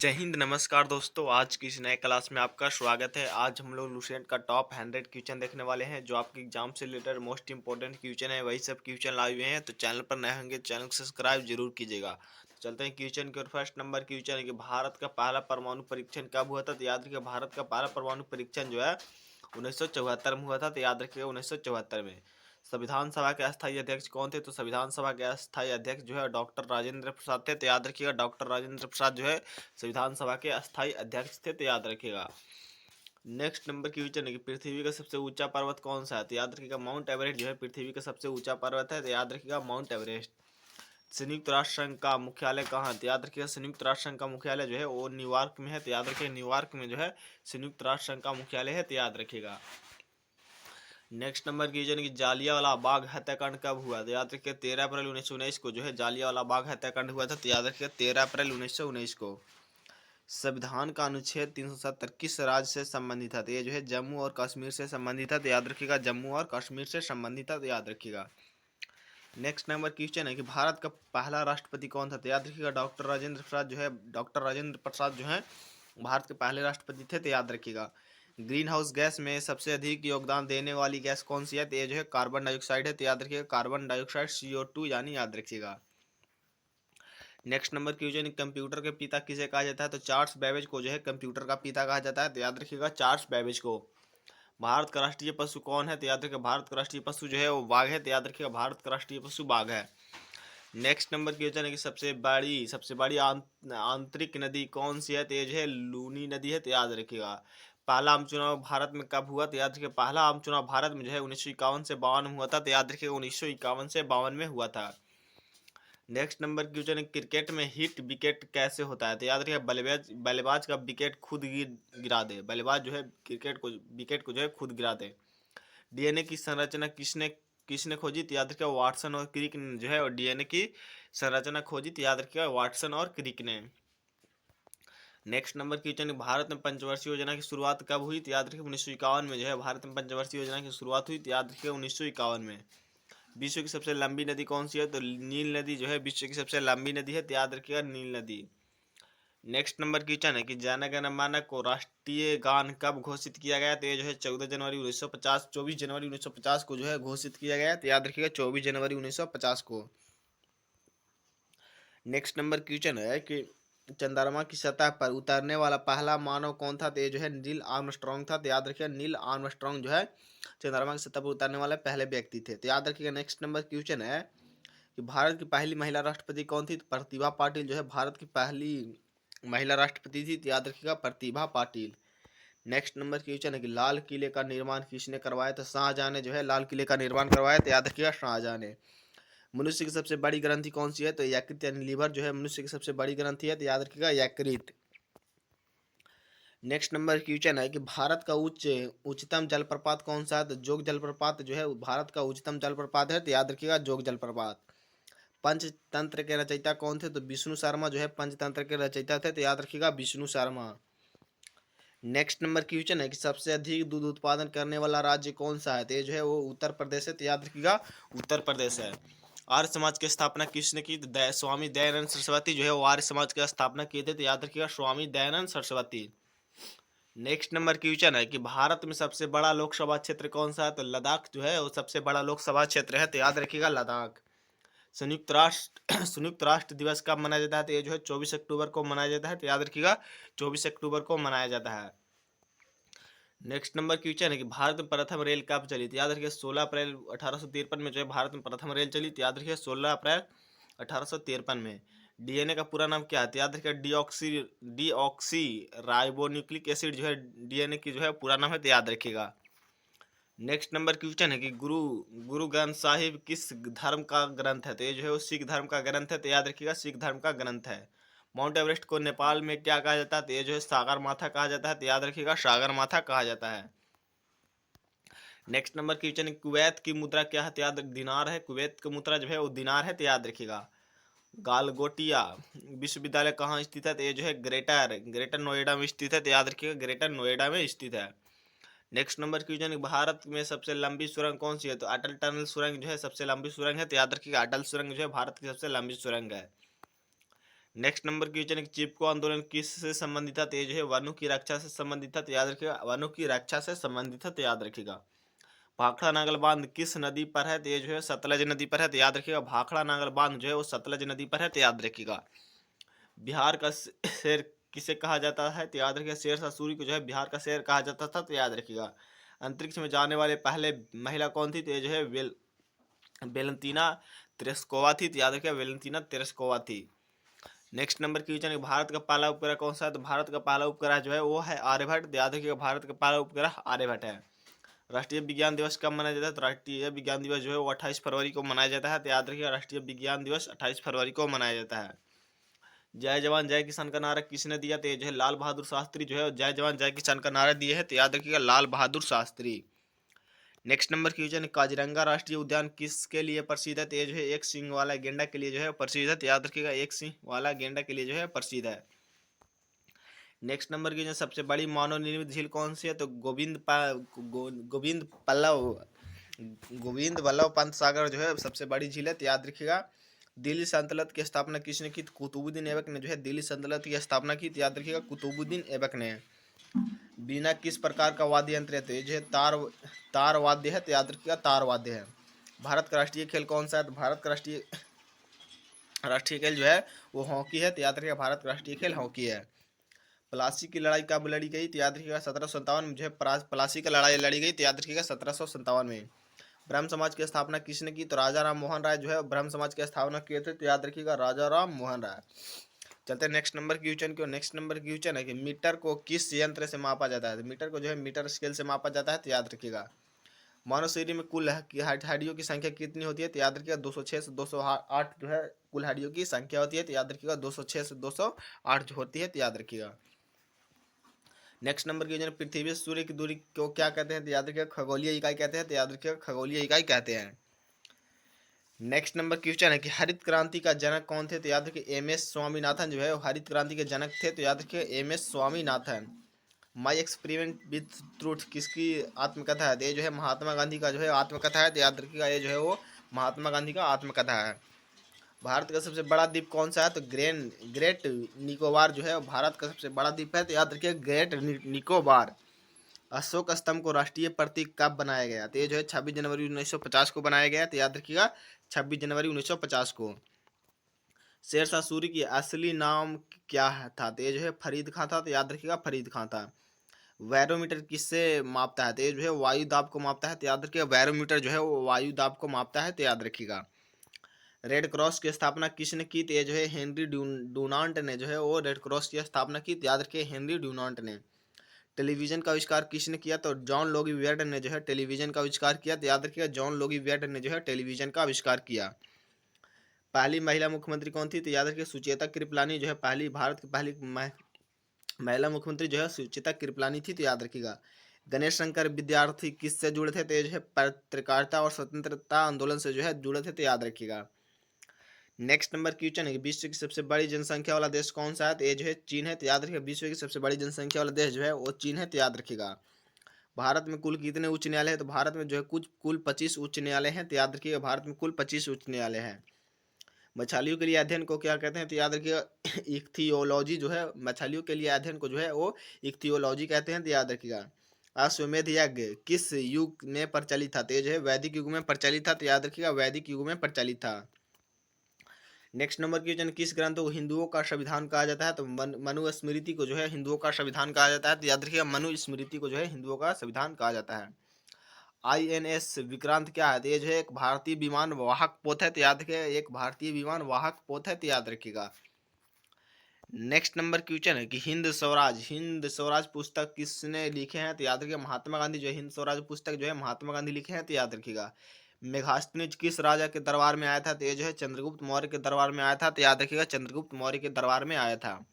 जय हिंद, नमस्कार दोस्तों। आज की इस नए क्लास में आपका स्वागत है। आज हम लोग लुसेंट का टॉप 100 क्वेश्चन देखने वाले हैं, जो आपके एग्जाम से रिलेटेड मोस्ट इंपॉर्टेंट क्वेश्चन है। वही सब क्वेश्चन लाए हुए हैं, तो चैनल पर नए होंगे चैनल को सब्सक्राइब जरूर कीजिएगा। तो चलते हैं क्वेश्चन की ओर। फर्स्ट नंबर क्वेश्चन है कि भारत का पहला परमाणु परीक्षण कब हुआ था। तो याद रखिए, भारत का पहला परमाणु परीक्षण जो है 1974 में हुआ था। तो याद रखिएगा 1974 में। संविधान सभा के अस्थायी अध्यक्ष कौन थे। तो संविधान सभा के अस्थायी अध्यक्ष जो है डॉक्टर राजेंद्र प्रसाद थे। तो याद रखिएगा डॉक्टर राजेंद्र प्रसाद जो है संविधान सभा के अस्थायी अध्यक्ष थे। तो याद रखिएगा। नेक्स्ट नंबर की क्वेश्चन है कि पृथ्वी का सबसे ऊंचा पर्वत कौन सा है। तो याद रखिएगा माउंट एवरेस्ट जो है पृथ्वी का सबसे ऊंचा पर्वत है। तो याद रखिएगा माउंट एवरेस्ट। संयुक्त राष्ट्र संघ का मुख्यालय कहाँ है। तो याद रखिएगा संयुक्त राष्ट्र संघ का मुख्यालय जो है वो न्यूयॉर्क में है। तो याद रखिएगा न्यूयॉर्क में जो है संयुक्त राष्ट्र संघ का मुख्यालय है। तो याद रखिएगा। नेक्स्ट नंबर क्वेश्चन की जालियांवाला बाग हत्याकांड कब हुआ। तो याद रखिए 13 अप्रैल 1919 को जो है जालियांवाला बाग हत्याकांड हुआ था। तो याद रखिए 13 अप्रैल 1919 को। संविधान का अनुच्छेद 370 किस राज्य से संबंधित था। तो ये जो है जम्मू और कश्मीर से संबंधित था। तो याद रखिएगा जम्मू और कश्मीर से संबंधित था। तो याद रखिएगा। नेक्स्ट नंबर क्वेश्चन है कि भारत का पहला राष्ट्रपति कौन था। तो याद रखिएगा डॉक्टर राजेंद्र प्रसाद जो है भारत के पहले राष्ट्रपति थे। तो याद रखिएगा। ग्रीन हाउस गैस में सबसे अधिक योगदान देने वाली गैस कौन सी है। तो ये जो है कार्बन डाइऑक्साइड है। तो याद रखिएगा कार्बन डाइऑक्साइड CO2 यानी याद रखिएगा। नेक्स्ट नंबर क्वेश्चन, कंप्यूटर के पिता किसे कहा जाता है। तो चार्ल्स बेबेज को जो है कंप्यूटर का पिता कहा जाता है। तो याद रखिएगा चार्ल्स बेबेज को। भारत का राष्ट्रीय पशु कौन है। तो याद रखिएगा भारत का राष्ट्रीय पशु जो है वो बाघ है। तो याद रखिएगा भारत का राष्ट्रीय पशु बाघ है। नेक्स्ट नंबर क्वेश्चन है कि सबसे बड़ी आंतरिक नदी कौन सी है। तो ये जो है लूनी नदी है। तो याद रखिएगा। पहला आम चुनाव भारत में कब हुआ। तो याद रखिए पहला आम चुनाव भारत में जो है 1951 से 52 में हुआ था। तो याद रखिएगा 1951 से 52 में हुआ था। नेक्स्ट नंबर क्वेश्चन है क्रिकेट में हिट विकेट कैसे होता है। तो याद रखिए बल्लेबाज का विकेट खुद गिरा दे। बल्लेबाज जो है विकेट को जो है खुद गिरा दे। डीएनए की संरचना किसने किसने खोजी। तो याद रखिएगा वाटसन और क्रिक ने जो है और डीएनए की संरचना खोजी। तो याद रखिएगा वाटसन और क्रिक ने। नेक्स्ट नंबर क्वेश्चन, भारत में पंचवर्षीय योजना की शुरुआत कब हुई। तो याद रखिए 1951 में जो है भारत में पंचवर्षीय योजना की शुरुआत हुई। तो याद रखिए 1951 में। विश्व की सबसे लंबी नदी कौन सी है। तो नील नदी जो है विश्व की सबसे लंबी नदी है। तो याद रखिएगा नील नदी। नेक्स्ट नंबर क्वेश्चन है कि जन गण मन को राष्ट्रीय गान कब घोषित किया गया। तो ये जो है 14 जनवरी 1950 24 जनवरी 1950 को जो है घोषित किया गया। तो याद रखिएगा 24 जनवरी 1950 को। नेक्स्ट नंबर क्वेश्चन है कि चंद्रमा की सतह पर उतरने वाला पहला मानव कौन था। तो ये जो है नील आर्मस्ट्रॉन्ग था। तो याद रखिएगा नील आर्मस्ट्रॉन्ग जो है चंद्रमा की सतह पर उतरने वाले पहले व्यक्ति थे। तो याद रखिएगा। नेक्स्ट नंबर क्वेश्चन है कि भारत की पहली महिला राष्ट्रपति कौन थी। तो प्रतिभा पाटिल जो है भारत की पहली महिला राष्ट्रपति थी। तो याद रखिएगा Pratibha Patil. Next number question है कि लाल किले का निर्माण किसने करवाया। तो शाहजहां ने जो है लाल किले का निर्माण करवाया। तो याद रखिएगा शाहजहां ने। मनुष्य की सबसे बड़ी ग्रंथि कौन सी है। तो यकृत यानी लीवर जो है मनुष्य की सबसे बड़ी ग्रंथि है। तो याद रखिएगा यकृत। नेक्स्ट नंबर क्वेश्चन है कि भारत का उच्चतम जलप्रपात कौन सा है। तो जोग जलप्रपात जो है भारत का उच्चतम जलप्रपात है। तो याद रखिएगा जोग जलप्रपात। पंचतंत्र के रचयिता कौन थे। तो विष्णु शर्मा जो है पंचतंत्र के रचयिता थे। तो याद रखिएगा Vishnu Sharma. Next number question है कि सबसे अधिक दूध उत्पादन करने वाला राज्य कौन सा है। तो ये जो है वो उत्तर प्रदेश है। तो याद रखिएगा उत्तर प्रदेश है। आर्य समाज की स्थापना किसने की। तो स्वामी दयानंद सरस्वती जो है वो आर्य समाज की स्थापना किए थे। तो याद रखिएगा Swami Dayanand Saraswati. Next number question है कि भारत में सबसे बड़ा लोकसभा क्षेत्र कौन सा है। तो लद्दाख जो है वो सबसे बड़ा लोकसभा क्षेत्र है। तो याद रखिएगा लद्दाख। संयुक्त राष्ट्र दिवस कब मनाया जाता है। तो ये जो है 24 अक्टूबर को मनाया जाता है। तो याद रखिएगा 24 अक्टूबर को मनाया जाता है। नेक्स्ट नंबर क्वेश्चन है कि भारत में प्रथम रेल कब चली। तो याद रखिए 16 अप्रैल 1853 में जो है भारत में प्रथम रेल चली। तो याद रखिए 16 अप्रैल 1853 में। डीएनए का पूरा नाम क्या है। तो याद रखिए डीऑक्सी राइबोन्यूक्लिक एसिड जो है डीएनए की जो है पूरा नाम है। तो याद रखिएगा। नेक्स्ट नंबर क्वेश्चन है कि गुरु ग्रंथ साहिब किस धर्म का ग्रंथ है। तो ये जो है वो सिख धर्म का ग्रंथ है। तो याद रखिएगा सिख धर्म का ग्रंथ है। माउंट एवरेस्ट को नेपाल में क्या कहा जाता है। तो ये जो है सागर माथा कहा जाता है। तो याद रखिएगा सागर माथा कहा जाता है। नेक्स्ट नंबर क्वेश्चन है कुवैत की मुद्रा क्या है। तो याद दिनार है। कुवैत की मुद्रा जो है वो दिनार है। तो याद रखिएगा। गालगोटिया विश्वविद्यालय कहाँ स्थित है। तो ये जो है ग्रेटर नोएडा में स्थित है। तो याद रखिएगा ग्रेटर नोएडा में स्थित है। नेक्स्ट नंबर क्वेश्चन, भारत में सबसे लंबी सुरंग कौन सी है। तो अटल टनल सुरंग जो है सबसे लंबी सुरंग है। तो याद रखिएगा अटल सुरंग जो है भारत की सबसे लंबी सुरंग है। नेक्स्ट नंबर क्वेश्चन है, चिपको आंदोलन किस से संबंधित था? तो ये जो है वनों की रक्षा से संबंधित था, तो याद रखिएगा वनों की रक्षा से संबंधित था, तो याद रखिएगा। भाखड़ा नागल बांध किस नदी पर है? तो ये जो है सतलज नदी पर है, तो याद रखिएगा भाखड़ा नागल बांध जो है वो सतलज नदी पर है, तो याद रखिएगा। बिहार का शेर किसे कहा जाता है? तो याद रखिएगा शेरशाह सूरी को जो है बिहार का शेर कहा जाता था, तो याद रखिएगा। अंतरिक्ष में जाने वाले पहले महिला कौन थी? तो ये जो है वेलेंतीना तेरेस्कोवा थी, तो याद रखिएगा वेलेंतीना तेरेस्कोवा थी। नेक्स्ट नंबर क्वेश्चन है, भारत का पहला उपग्रह कौन सा है? तो भारत का पहला उपग्रह जो है वो है आर्यभट्ट, याद रखिएगा भारत का पहला उपग्रह आर्यभट्ट है। राष्ट्रीय विज्ञान दिवस कब मनाया जाता है? तो राष्ट्रीय विज्ञान दिवस जो है वो 28 फरवरी को मनाया जाता है, तो याद रखिएगा राष्ट्रीय विज्ञान दिवस 28 फरवरी को मनाया जाता है। जय जवान जय किसान का नारा किसने दिया? तो ये जो है लाल बहादुर शास्त्री जो है जय जवान जय किसान का नारा दिए है, तो याद रखिएगा Lal Bahadur Shastri. Next number question है, काजीरंगा राष्ट्रीय उद्यान किसके लिए प्रसिद्ध है? तो ये जो है एक सींग वाला गेंडा के लिए जो है प्रसिद्ध है, तो याद रखिएगा एक सींग वाला गेंडा के लिए जो है प्रसिद्ध है। नेक्स्ट नंबर की जो सबसे बड़ी मानव निर्मित झील कौन सी है? तो गोविंद वल्लभ पंत सागर जो है सबसे बड़ी झील है, तो याद रखिएगा। दिल्ली सल्तनत की स्थापना किसने की? कुतुबुद्दीन ऐबक ने जो है दिल्ली सल्तनत की स्थापना की, तो याद रखिएगा कुतुबुद्दीन ऐबक ने। बीना किस प्रकार का वाद्य यंत्र है? तो ये जो है तार वाद्य है, तो याद रखिएगा तार वाद्य है। भारत का राष्ट्रीय खेल कौन सा है? तो भारत का राष्ट्रीय खेल जो है वो हॉकी है, तो याद रखिएगा भारत का राष्ट्रीय खेल हॉकी है। प्लासी की लड़ाई कब लड़ी गई? तो याद रखिएगा 1757 में जो है प्लासी की लड़ाई लड़ी गई, तो याद रखिएगा 1757 में। ब्रह्म समाज की स्थापना किसने की? तो राजा राम मोहन राय जो है ब्रह्म समाज की स्थापना किए थे, तो याद रखिएगा राजा राम मोहन राय। चलते हैं नेक्स्ट नंबर क्वेश्चन को। नेक्स्ट नंबर क्वेश्चन है कि मीटर को किस यंत्र से मापा जाता है? तो मीटर को जो है मीटर स्केल से मापा जाता है, तो याद रखिएगा। मानव शरीर में कुल हड्डियों की संख्या कितनी होती है? तो याद रखिएगा 206 से 208 जो है कुल हड्डियों की संख्या होती है, तो याद रखिएगा 206 से 208 जो होती है, तो याद रखिएगा। नेक्स्ट नंबर क्वेश्चन, पृथ्वी से सूर्य की दूरी को क्या कहते हैं? तो याद रखिएगा खगोलीय इकाई कहते हैं, तो याद रखिएगा खगोलीय इकाई कहते हैं। नेक्स्ट नंबर क्वेश्चन है कि हरित क्रांति का जनक कौन थे? तो याद रखिए एम एस स्वामीनाथन जो है वो हरित क्रांति के जनक थे, तो याद रखिए M S Swaminathan. My experiment with truth किसकी आत्मकथा है? तो ये जो है महात्मा गांधी का जो है आत्मकथा है, तो याद रखिएगा ये जो है वो महात्मा गांधी का आत्मकथा है। भारत का सबसे बड़ा द्वीप कौन सा है? तो ग्रेट निकोबार जो है भारत का सबसे बड़ा द्वीप है, तो याद रखिए ग्रेट निकोबार। अशोक स्तंभ को राष्ट्रीय प्रतीक कब बनाया गया? तो ये जो है 26 जनवरी 1950 को बनाया गया, तो याद रखिएगा 26 जनवरी 1950 को। शेरशाह सूरी की असली नाम क्या था? तो ये जो है फरीद खां था, तो याद रखिएगा फरीद खां था। बैरोमीटर किससे मापता है? तो ये जो है वायु दाब को मापता है, तो याद रखिएगा बैरोमीटर जो है वो वायु दाब को मापता है, तो याद रखिएगा। रेड क्रॉस की स्थापना किसने की? तो ये जो है हेनरी डूनांट ने जो है वो रेड क्रॉस की स्थापना की, तो याद रखिए हेनरी डूनांट ने। टेलीविजन का आविष्कार किसने किया? तो जॉन लोगी वेड ने जो है टेलीविजन का आविष्कार किया, तो याद रखिएगा जॉन लोगी वेड ने जो है टेलीविजन का आविष्कार किया। पहली महिला मुख्यमंत्री कौन थी? तो याद रखिए सुचेता कृपलानी जो है पहली भारत की पहली महिला मुख्यमंत्री जो है सुचेता कृपलानी थी, तो याद रखिएगा। गणेश शंकर विद्यार्थी किससे जुड़े थे? तो ये जो है पत्रकारिता और स्वतंत्रता आंदोलन से जो है जुड़े थे, तो याद रखिएगा। नेक्स्ट नंबर क्वेश्चन है कि विश्व की सबसे बड़ी जनसंख्या वाला देश कौन सा है? तो ये जो है चीन है, तो याद रखिएगा विश्व की सबसे बड़ी जनसंख्या वाला देश जो है वो चीन है, तो याद रखिएगा। भारत में कुल कितने उच्च न्यायालय हैं? तो भारत में जो है कुल 25 उच्च न्यायालय हैं, तो याद रखिएगा भारत में कुल 25 उच्च न्यायालय हैं। मछलियों के लिए अध्ययन को क्या कहते हैं? तो याद रखिएगा इख्तियोलॉजी जो है मछलियों के लिए अध्ययन को जो है वो इख्तियोलॉजी कहते हैं, तो याद रखिएगा। अश्वमेध यज्ञ किस युग में प्रचलित था? तो ये जो है वैदिक युग में प्रचलित था, तो याद रखिएगा वैदिक युग में प्रचलित था। नेक्स्ट नंबर क्वेश्चन, किस ग्रंथ को हिंदुओं का संविधान कहा जाता है? तो मनु स्मृति को जो है हिंदुओं का संविधान कहा जाता है, तो याद रखिएगा मनु स्मृति को जो है हिंदुओं का संविधान कहा जाता है। INS विक्रांत क्या है? तो ये जो है एक भारतीय विमान वाहक पोत है, तो याद रखिएगा एक भारतीय विमान वाहक पोत है, तो याद रखिएगा। नेक्स्ट नंबर क्वेश्चन है कि हिंद स्वराज पुस्तक किसने लिखे हैं? तो याद रखिएगा महात्मा गांधी जो है हिंद स्वराज पुस्तक जो है महात्मा गांधी लिखे हैं, तो याद रखिएगा। मेघास्तनीज किस राजा के दरबार में आया था? तो ये जो है चंद्रगुप्त मौर्य के दरबार में आया था, तो याद रखिएगा चंद्रगुप्त मौर्य के दरबार में आया था।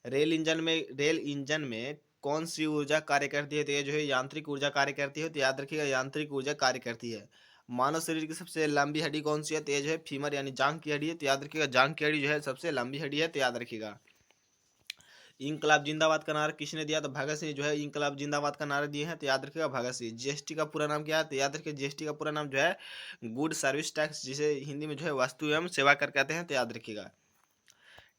रेल इंजन में कौन सी ऊर्जा कार्य करती है? तो ये जो है यांत्रिक ऊर्जा कार्य करती है, तो याद रखिएगा यांत्रिक ऊर्जा कार्य करती है। मानव शरीर की सबसे लंबी हड्डी कौन सी है? तो ये जो है फीमर यानी जांग की हड्डी है, तो याद रखिएगा जांग की हड्डी जो है सबसे लंबी हड्डी है, तो याद रखिएगा। इंकलाब जिंदाबाद का नारा किसने दिया? तो भगत सिंह जो है इंकलाब जिंदाबाद का नारा दिए हैं, तो याद रखिएगा भगत सिंह। जीएसटी का पूरा नाम क्या है? तो याद रखिए जीएसटी का पूरा नाम जो है गुड सर्विस टैक्स, जिसे हिंदी में जो है वस्तु एवं सेवा कर कहते हैं, तो याद रखिएगा।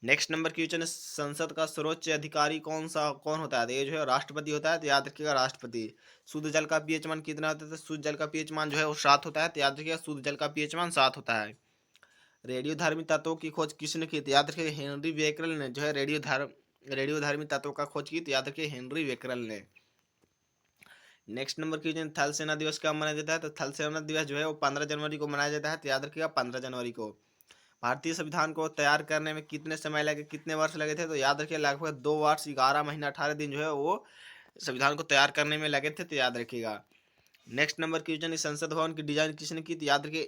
नेक्स्ट नंबर क्वेश्चन है, संसद का सर्वोच्च अधिकारी कौन होता है? तो ये जो है राष्ट्रपति होता है, तो याद रखिएगा राष्ट्रपति। शुद्ध जल का पीएच मान कितना होता है? तो शुद्ध जल का पीएच मान जो है वो 7 होता है, तो याद रखिएगा शुद्ध जल का पीएच मान 7 होता है। रेडियोधर्मी तत्वों की खोज किसने की? तो याद रखिए हेनरी बेकरल ने जो है रेडियोधर्मी तत्वों का खोज की, तो याद रखिए हेनरी बेकरल ने। नेक्स्ट नंबर क्वेश्चन, थल सेना दिवस कब मनाया जाता है? तो थल सेना दिवस जो है वो 15 जनवरी को मनाया जाता है, तो याद रखिएगा 15 जनवरी को। भारतीय संविधान को तैयार करने में कितने समय लगे, कितने वर्ष लगे थे? तो याद रखिए लगभग 2 वर्ष 11 महीना 18 दिन जो है वो संविधान को तैयार करने में लगे थे, तो याद रखिएगा। नेक्स्ट नंबर क्वेश्चन, इस संसद भवन की डिजाइन किसने की? तो याद रखिए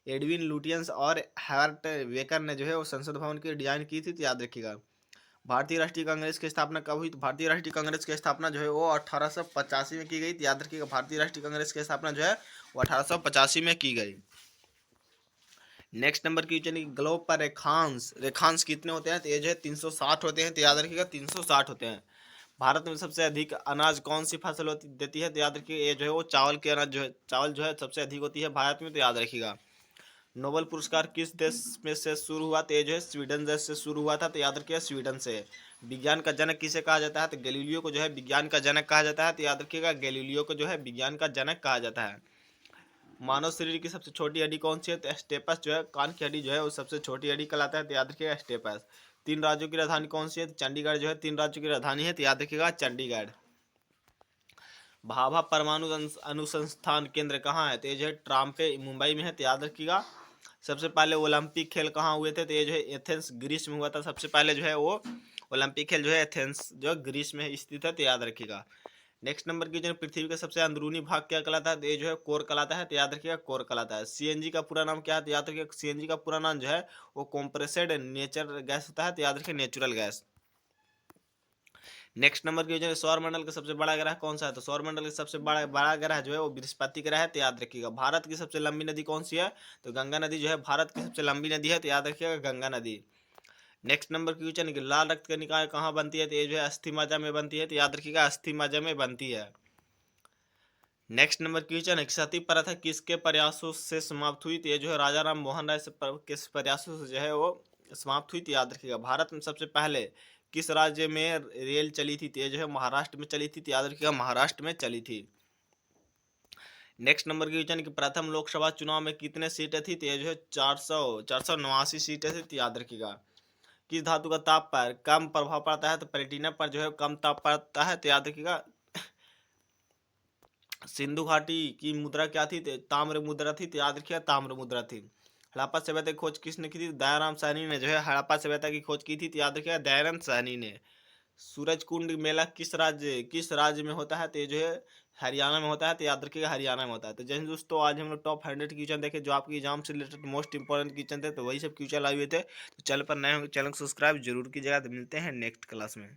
एडविन लुटियंस और हार्ट वेकर ने जो है वो संसद भवन की डिजाइन की थी, तो याद रखिएगा। भारतीय राष्ट्रीय कांग्रेस की स्थापना कब हुई? तो भारतीय राष्ट्रीय कांग्रेस की स्थापना जो है वो 1885 में की गई, तो याद रखिएगा भारतीय राष्ट्रीय कांग्रेस की स्थापना जो है वो 1885 में की गई। नेक्स्ट नंबर क्वेश्चन, ग्लोब पर रेखांश कितने होते हैं? तो ये जो है 360 होते हैं, तो याद रखिएगा 360 होते हैं। भारत में सबसे अधिक अनाज कौन सी फसल देती है? तो याद रखिए ये जो है वो चावल के अनाज चावल जो है सबसे अधिक होती है भारत में, तो याद रखिएगा। नोबेल पुरस्कार किस देश में से शुरू हुआ? तो ये जो है स्वीडन देश से शुरू हुआ था, तो याद रखिएगा स्वीडन से। विज्ञान का जनक किसे कहा जाता है? तो गैलीलियो को जो है विज्ञान का जनक कहा जाता है, तो याद रखिएगा गैलीलियो को जो है विज्ञान का जनक कहा जाता है। मानव शरीर की सबसे छोटी हड्डी कौन सी है? तो स्टेपस जो है कान की हड्डी जो है वो सबसे छोटी हड्डी कहलाता है, तो याद रखिएगा स्टेपस। 3 राज्यों की राजधानी कौन सी है? तो चंडीगढ़ जो है 3 राज्यों की राजधानी है, तो याद रखिएगा चंडीगढ़। भाभा परमाणु अनुसंधान केंद्र कहाँ है? तो ये जो है ट्राम्पे मुंबई में है, तो याद रखिएगा। सबसे पहले ओलंपिक खेल कहाँ हुए थे? तो ये जो है एथेंस ग्रीस में हुआ था, सबसे पहले जो है वो ओलंपिक खेल जो है एथेंस जो ग्रीस में स्थित है, तो याद रखिएगा। नेक्स्ट नंबर की जो पृथ्वी का सबसे अंदरूनी भाग क्या कहलाता है? तो ये जो है कोर कहलाता है, तो याद रखिएगा कोर कहलाता है। सीएनजी का पूरा नाम क्या है? तो याद रखिएगा सीएनजी का पूरा नाम जो है वो कॉम्प्रेस्ड नेचर गैस होता है, तो याद रखिए नेचुरल गैस। नेक्स्ट नंबर की जो है सौर मंडल का सबसे बड़ा ग्रह कौन सा है? तो सौर मंडल का सबसे बड़ा बड़ा ग्रह जो है वो बृहस्पति ग्रह है, तो याद रखिएगा। भारत की सबसे लंबी नदी कौन सी है? तो गंगा नदी जो है भारत की सबसे लंबी नदी है, तो याद रखिएगा गंगा नदी। नेक्स्ट नंबर क्वेश्चन, लाल रक्त कणिकाएं कहाँ बनती है? तो ये जो है अस्थि मज्जा में बनती है, तो याद रखिएगा अस्थि मज्जा में बनती है। नेक्स्ट नंबर क्वेश्चन है, सती प्रथा किसके प्रयासों से समाप्त हुई? तो ये जो है राजा राम मोहन राय के प्रयासों से जो है वो समाप्त हुई, तो याद रखिएगा। भारत में सबसे पहले किस राज्य में रेल चली थी? तो ये जो है महाराष्ट्र में चली थी, तो याद रखिएगा महाराष्ट्र में चली थी। नेक्स्ट नंबर क्वेश्चन कि प्रथम लोकसभा चुनाव में कितने सीटें थी? तो ये जो है 489 सीटें थी, तो याद रखिएगा। किस धातु का ताप पर कम प्रभाव पड़ता है? तो प्लेटिनम पर जो है कम ताप पड़ता है, तो याद रखिएगा। सिंधु घाटी की मुद्रा क्या थी? तो ताम्र मुद्रा थी, तो याद रखिएगा ताम्र मुद्रा थी। हड़प्पा सभ्यता की खोज किसने की थी? दयाराम साहनी ने जो है हड़प्पा सभ्यता की खोज की थी, तो याद रखिएगा दयाराम साहनी ने। सूरज कुंड मेला किस राज्य में होता है? तो ये जो है हरियाणा में होता है, तो याद रखिएगा हरियाणा में होता है। तो जैसे दोस्तों आज हम लोग टॉप 100 क्वेश्चन देखे जो आपकी एग्जाम से रिलेटेड मोस्ट इंपॉर्टेंट क्वेश्चन थे, तो वही सब क्वेश्चन आए हुए थे। तो चैनल पर नए होंगे चैनल को सब्सक्राइब जरूर कीजिएगा। तो मिलते हैं नेक्स्ट क्लास में।